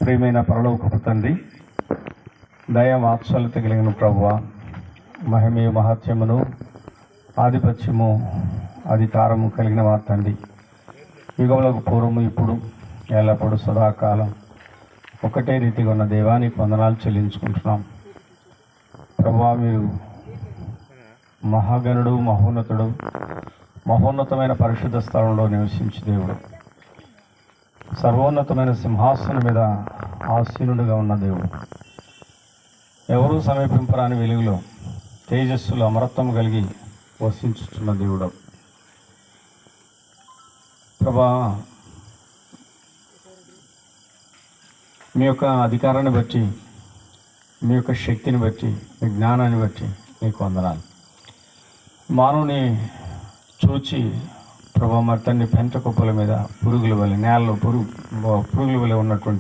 ప్రియమైన పరలోకపు తండ్రి, దయ వాత్సల్యత కలిగిన ప్రభువా, మహిమే మహత్యమును ఆధిపత్యము అధికారము కలిగిన వారు తండ్రి, యుగములకు పూర్వము ఇప్పుడు ఎల్లప్పుడూ సదాకాలం ఒకటే రీతిగా ఉన్న దేవానికి వందనాలు చెల్లించుకుంటున్నాం. ప్రభువా, మీరు మహాగణుడు, మహోన్నతుడు, మహోన్నతమైన పరిశుద్ధ స్థలంలో నివసించే దేవుడు, సర్వోన్నతమైన సింహాసనం మీద ఆసీనుడిగా ఉన్న దేవుడు, ఎవరూ సమీపింపరాని వెలుగులో తేజస్సులో అమరత్వం కలిగి వసించుతున్న దేవుడు. ప్రభా, మీ యొక్క అధికారాన్ని బట్టి, మీ యొక్క శక్తిని బట్టి, మీ జ్ఞానాన్ని బట్టి మీకు వందనాలు. మానవుని చూచి ప్రభా, మరి తండ్రి పెంట కుప్పల మీద పురుగుల వలె, నేలలో పురుగుల వలె ఉన్నటువంటి